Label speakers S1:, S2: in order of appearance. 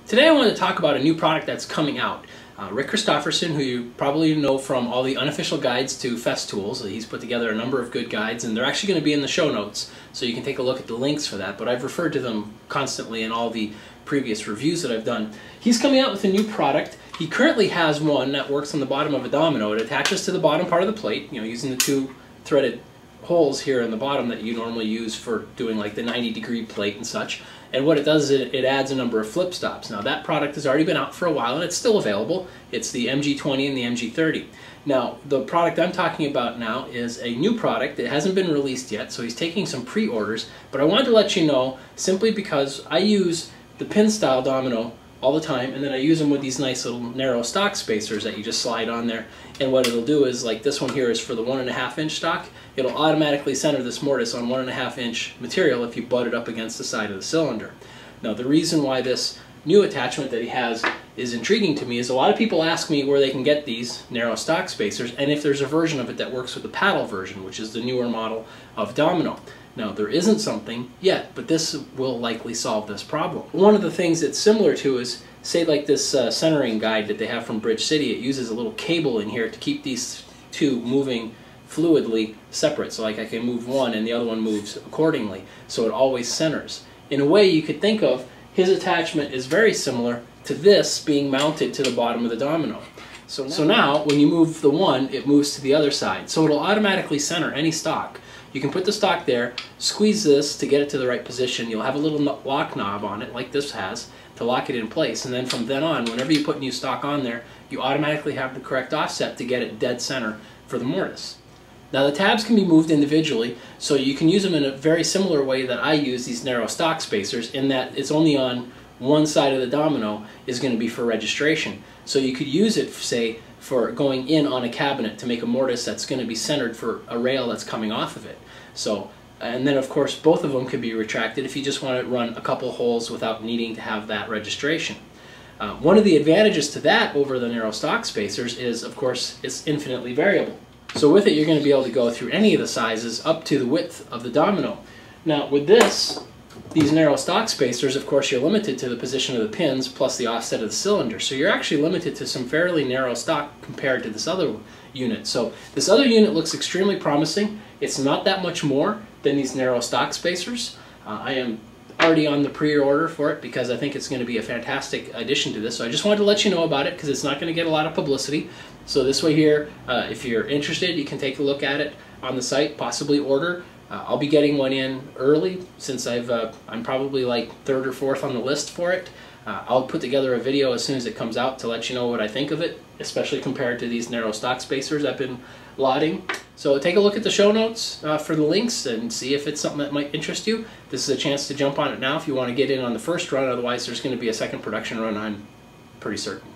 S1: Today I want to talk about a new product that's coming out. Rick Christopherson, who you probably know from all the unofficial guides to Festools, he's put together a number of good guides, and they're actually going to be in the show notes, so you can take a look at the links for that, but I've referred to them constantly in all the previous reviews that I've done. He's coming out with a new product. He currently has one that works on the bottom of a domino. It attaches to the bottom part of the plate, using the two threaded holes here in the bottom that you normally use for doing like the 90-degree plate and such. And what it does is it adds a number of flip stops. Now that product has already been out for a while and it's still available. It's the MG20 and the MG30. Now the product I'm talking about now is a new product. It hasn't been released yet, so he's taking some pre-orders, but I wanted to let you know simply because I use the pin style domino all the time, and then I use them with these nice little narrow stock spacers that you just slide on there. And what it'll do is, like this one here is for the 1.5 inch stock, it'll automatically center this mortise on 1.5 inch material if you butt it up against the side of the cylinder. Now the reason why this new attachment that he has is intriguing to me is a lot of people ask me where they can get these narrow stock spacers and if there's a version of it that works with the paddle version, which is the newer model of Domino. Now there isn't something yet, but this will likely solve this problem. One of the things it's similar to is, say like this centering guide that they have from Bridge City, it uses a little cable in here to keep these two moving fluidly separate. So like I can move one and the other one moves accordingly, so it always centers. In a way you could think of his attachment is very similar to this being mounted to the bottom of the domino. So now when you move the one, it moves to the other side. So it'll automatically center any stock. You can put the stock there, squeeze this to get it to the right position. You'll have a little lock knob on it, like this has, to lock it in place. And then from then on, whenever you put new stock on there, you automatically have the correct offset to get it dead center for the mortise. Now the tabs can be moved individually, so you can use them in a very similar way that I use these narrow stock spacers, in that it's only on one side of the domino is going to be for registration. So you could use it, say, for going in on a cabinet to make a mortise that's going to be centered for a rail that's coming off of it. So, and then of course both of them could be retracted if you just want to run a couple holes without needing to have that registration. One of the advantages to that over the narrow stock spacers is, of course, it's infinitely variable. So with it you're going to be able to go through any of the sizes up to the width of the domino. Now with these narrow stock spacers, of course, you're limited to the position of the pins plus the offset of the cylinder. So you're actually limited to some fairly narrow stock compared to this other unit. So this other unit looks extremely promising. It's not that much more than these narrow stock spacers. I am already on the pre-order for it because I think it's going to be a fantastic addition to this. So I just wanted to let you know about it because it's not going to get a lot of publicity. So this way here, if you're interested, you can take a look at it on the site, possibly order. I'll be getting one in early since I'm probably like 3rd or 4th on the list for it. I'll put together a video as soon as it comes out to let you know what I think of it, especially compared to these narrow stock spacers I've been lauding. So take a look at the show notes for the links and see if it's something that might interest you. This is a chance to jump on it now if you want to get in on the first run, otherwise there's going to be a second production run, I'm pretty certain.